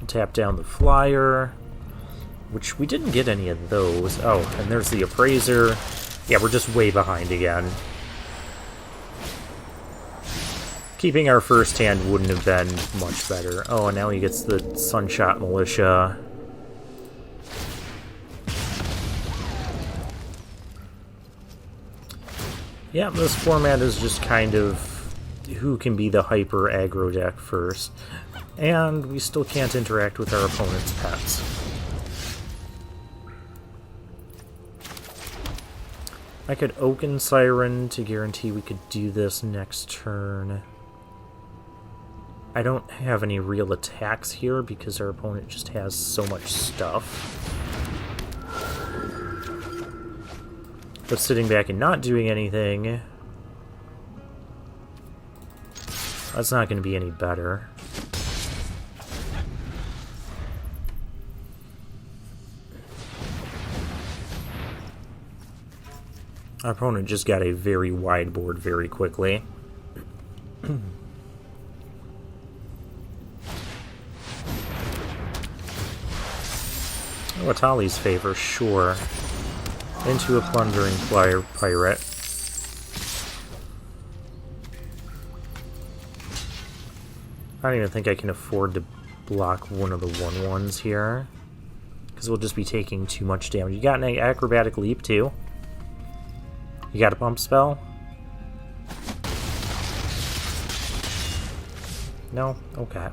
A: Tap down the flyer, which we didn't get any of those. Oh, and there's the appraiser. Yeah, we're just way behind again. Keeping our first hand wouldn't have been much better. Oh, and now he gets the Sunshot Militia. Yeah, this format is just kind of... who can be the hyper aggro deck first. And we still can't interact with our opponent's pets. I could Oaken Siren to guarantee we could do this next turn. I don't have any real attacks here because our opponent just has so much stuff. But sitting back and not doing anything, that's not going to be any better. Our opponent just got a very wide board very quickly. Oh, Atali's favor, sure. Into a plundering pirate. I don't even think I can afford to block one of the 1/1s here, because we'll just be taking too much damage. You got an acrobatic leap too? You got a pump spell? No? Okay.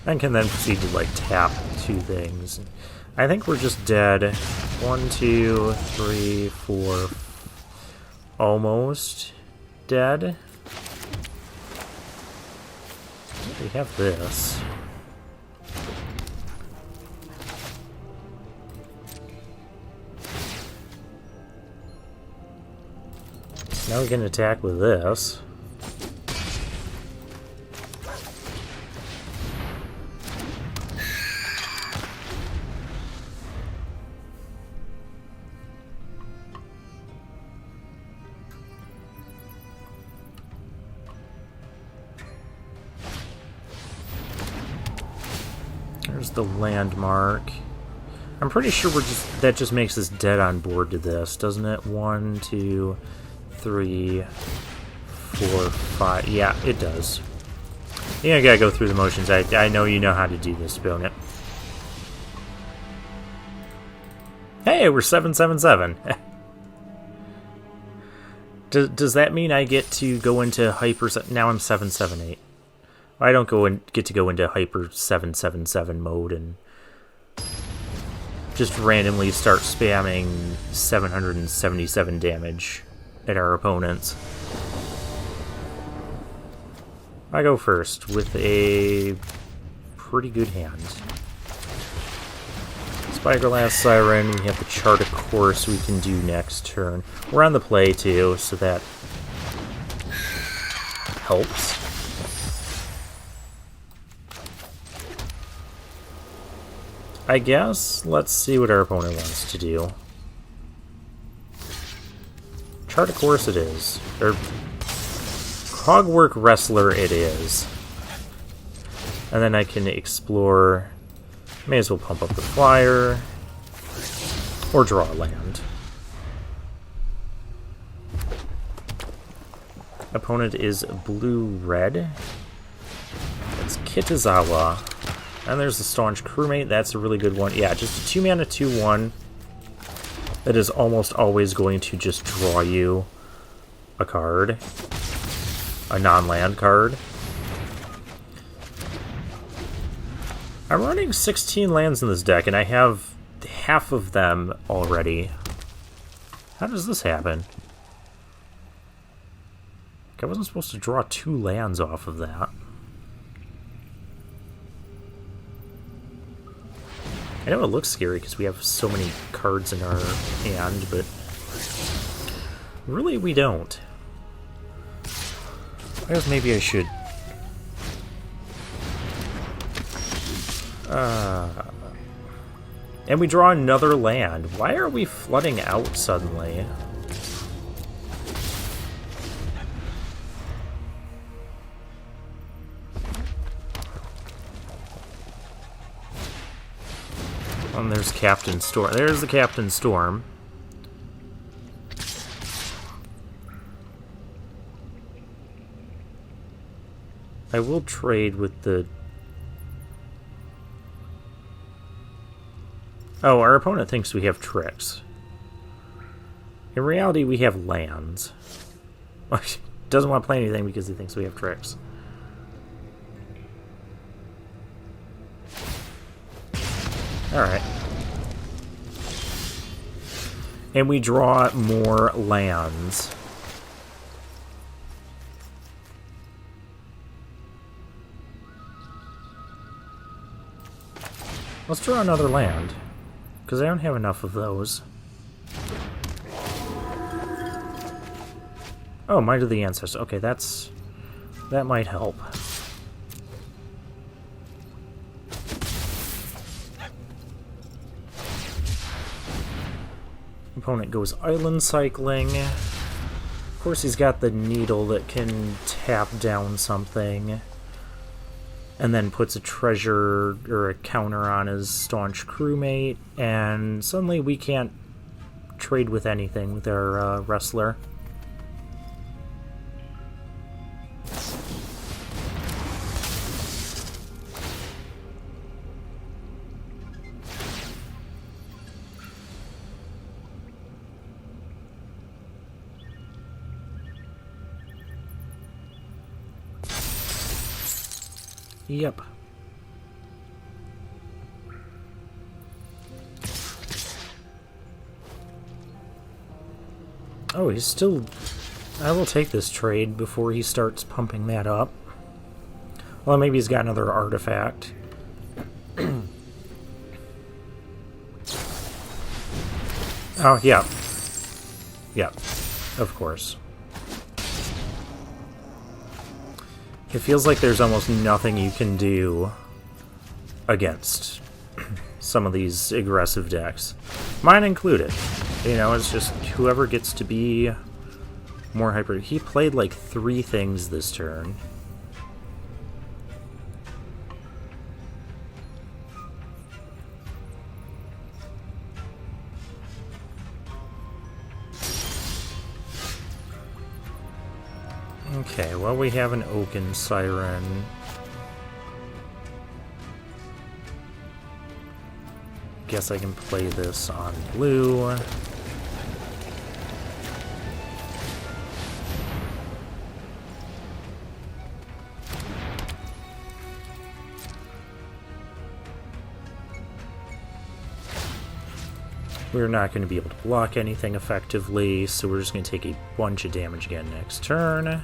A: And can then proceed to, like, tap two things. I think we're just dead. 1, 2, 3, 4. Almost dead. We have this. Now we can attack with this. There's the landmark. I'm pretty sure that just makes us dead on board to this, doesn't it? 1, 2, 3, 4, 5. Yeah, it does. Yeah, I gotta go through the motions. I know you know how to do this, Bonnet. Hey, we're 777. Does that mean I get to go into hyper? Now I'm 778. I don't get to go into hyper 777 mode and just randomly start spamming 777 damage at our opponents. I go first with a pretty good hand. Spyglass Siren, we have the chart of course we can do next turn. We're on the play too, so that helps. I guess let's see what our opponent wants to do. Chart of course it is. Or Cogwork Wrestler it is. And then I can explore. May as well pump up the flyer. Or draw a land. Opponent is blue-red. It's Kitazawa. And there's the Staunch Crewmate. That's a really good one. Yeah, just a 2-mana 2/1. That is almost always going to just draw you a card. A non-land card. I'm running 16 lands in this deck, and I have half of them already. How does this happen? I wasn't supposed to draw 2 lands off of that. I know it looks scary because we have so many cards in our hand, but really we don't. I guess maybe I should... And we draw another land. Why are we flooding out suddenly? And there's Captain Storm. There's the Captain Storm. I will trade with the... Oh, our opponent thinks we have tricks. In reality, we have lands. Doesn't want to play anything because he thinks we have tricks. Alright. And we draw more lands. Let's draw another land, because I don't have enough of those. Oh, Might of the Ancestors. Okay, that might help. Opponent goes island cycling. Of course, he's got the needle that can tap down something. And then puts a treasure or a counter on his staunch crewmate, and suddenly we can't trade with anything with our wrestler. Yep. Oh, he's still... I will take this trade before he starts pumping that up. Well, maybe he's got another artifact. Oh, yeah. Yeah, of course. It feels like there's almost nothing you can do against some of these aggressive decks. Mine included. You know, it's just whoever gets to be more hyper... He played like 3 things this turn. Okay, well, we have an Oaken Siren. Guess I can play this on blue. We're not going to be able to block anything effectively, so we're just going to take a bunch of damage again next turn.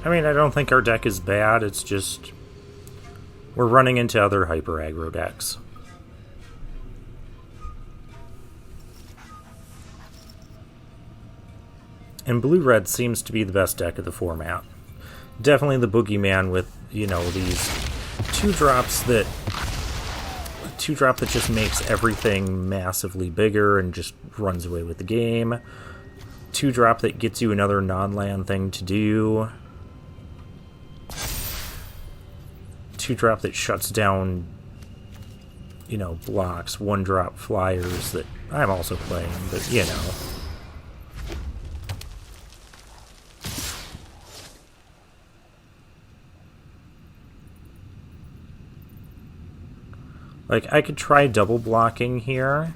A: I mean, I don't think our deck is bad, it's just we're running into other hyper aggro decks. And blue-red seems to be the best deck of the format. Definitely the boogeyman with, you know, these 2-drops that... 2-drop that just makes everything massively bigger and just runs away with the game. 2-drop that gets you another non-land thing to do. 2-drop that shuts down, you know, blocks. 1-drop flyers that I'm also playing, but, you know... Like, I could try double blocking here.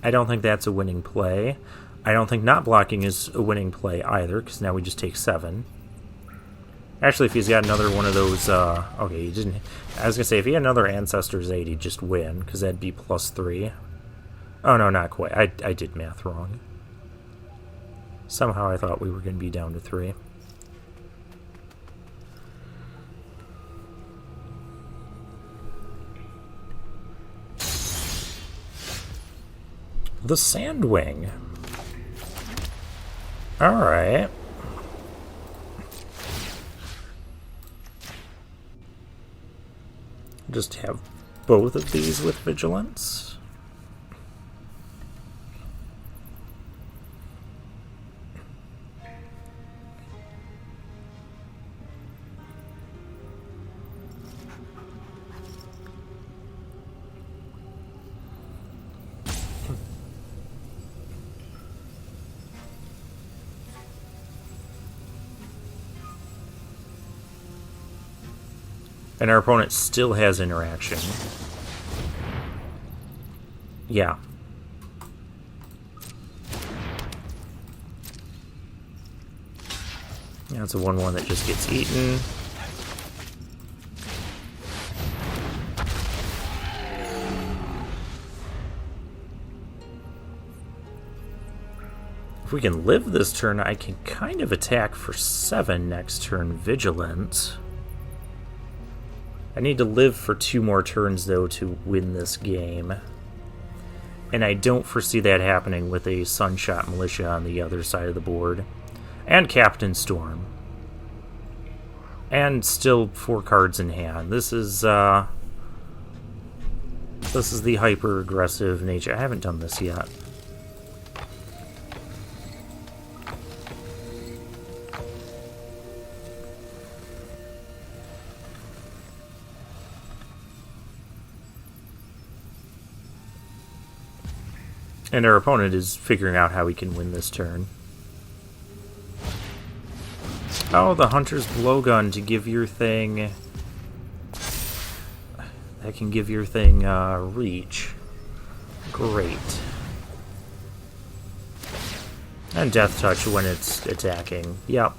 A: I don't think that's a winning play. I don't think not blocking is a winning play either, because now we just take 7. Actually, if he's got another one of those, okay, he didn't... I was going to say, if he had another Ancestors 8, he'd just win, because that'd be +3. Oh, no, not quite. I did math wrong. Somehow I thought we were going to be down to 3. The Sandwing. Alright. Just have both of these with Vigilance. And our opponent still has interaction. Yeah. Yeah, it's a 1/1 that just gets eaten. If we can live this turn, I can kind of attack for 7 next turn, Vigilant. I need to live for 2 more turns, though, to win this game. And I don't foresee that happening with a Sunshot Militia on the other side of the board. And Captain Storm. And still 4 cards in hand. This is the hyper-aggressive nature. I haven't done this yet. And our opponent is figuring out how he can win this turn. Oh, the Hunter's Blowgun to give your thing... That can give your thing reach. Great. And Death Touch when it's attacking. Yep.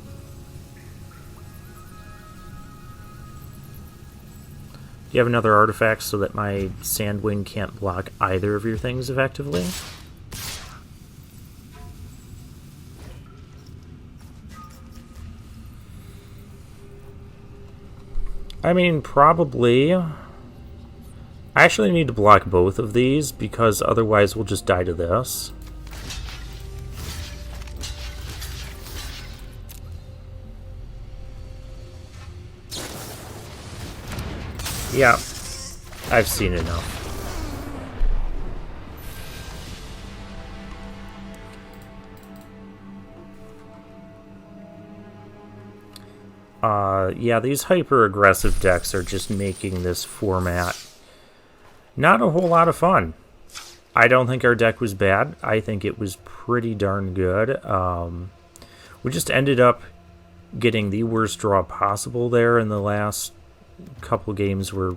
A: Do you have another artifact so that my Sandwing can't block either of your things effectively? I mean, probably. I actually need to block both of these, because otherwise we'll just die to this. Yeah, I've seen enough. Yeah, these hyper-aggressive decks are just making this format not a whole lot of fun. I don't think our deck was bad. I think it was pretty darn good. We just ended up getting the worst draw possible there in the last couple games where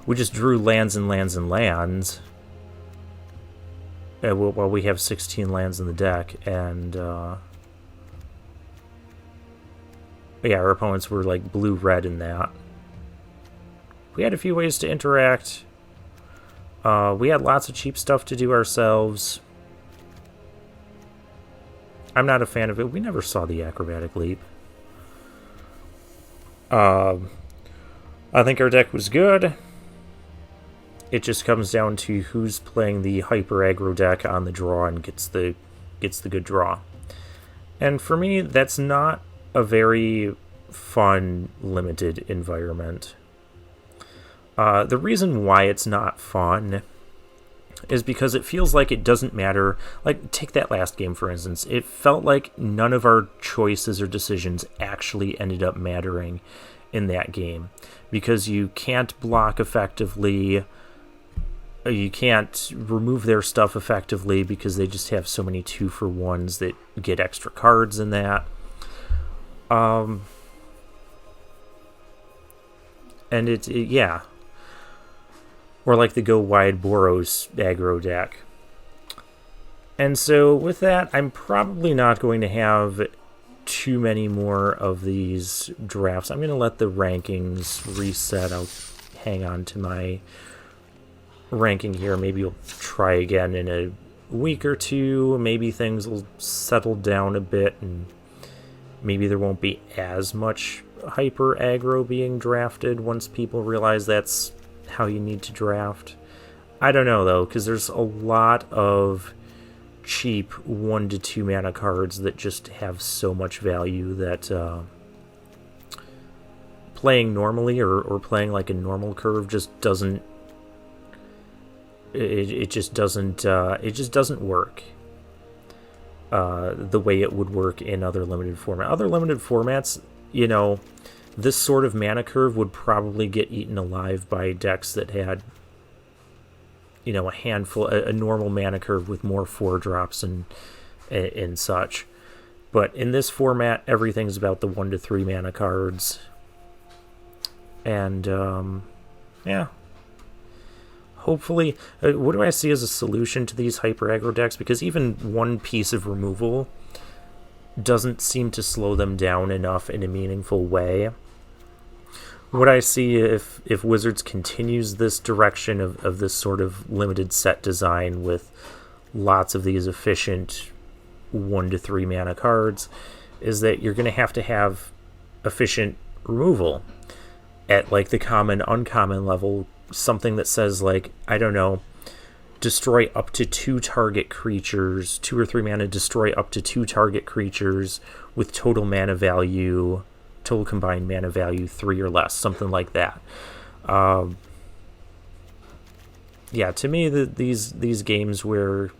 A: we just drew lands and lands and lands. Well, we have 16 lands in the deck, and... yeah, our opponents were like blue-red in that. We had a few ways to interact. We had lots of cheap stuff to do ourselves. I'm not a fan of it. We never saw the Acrobatic Leap. I think our deck was good. It just comes down to who's playing the hyper-aggro deck on the draw and gets the good draw. And for me, that's not a very fun, limited environment. The reason why it's not fun is because it feels like it doesn't matter. Like, take that last game, for instance. It felt like none of our choices or decisions actually ended up mattering in that game. Because you can't block effectively. You can't remove their stuff effectively because they just have so many 2-for-1s that get extra cards in that. And yeah. Or like the Go Wide Boros aggro deck. And so with that, I'm probably not going to have too many more of these drafts. I'm going to let the rankings reset. I'll hang on to my ranking here. Maybe we'll try again in a week or two. Maybe things will settle down a bit and maybe there won't be as much hyper aggro being drafted once people realize that's how you need to draft. I don't know, though, because there's a lot of cheap 1 to 2 mana cards that just have so much value that playing normally or playing like a normal curve just doesn't... It just doesn't work. The way it would work in other limited formats. Other limited formats, you know, this sort of mana curve would probably get eaten alive by decks that had, you know, a normal mana curve with more 4-drops and such. But in this format, everything's about the 1 to 3 mana cards. And, yeah. Hopefully, what do I see as a solution to these hyper aggro decks? Because even one piece of removal doesn't seem to slow them down enough in a meaningful way. What I see if Wizards continues this direction of this sort of limited set design with lots of these efficient 1 to 3 mana cards is that you're going to have efficient removal at like the common uncommon level, something that says like, I don't know, destroy up to 2 target creatures, 2 or 3 mana, destroy up to 2 target creatures with total combined mana value 3 or less, something like that. Yeah, to me, these games where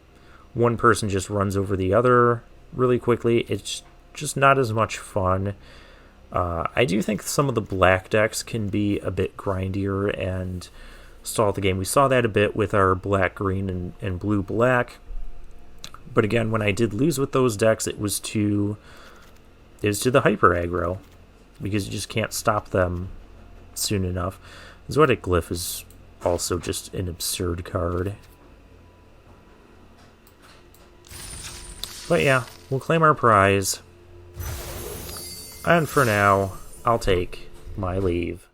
A: one person just runs over the other really quickly, it's just not as much fun. I do think some of the black decks can be a bit grindier and stall the game. We saw that a bit with our black-green and blue-black. But again, when I did lose with those decks, it was to the hyper aggro, because you just can't stop them soon enough. Zoetic Glyph is also just an absurd card. But yeah, we'll claim our prize. And for now, I'll take my leave.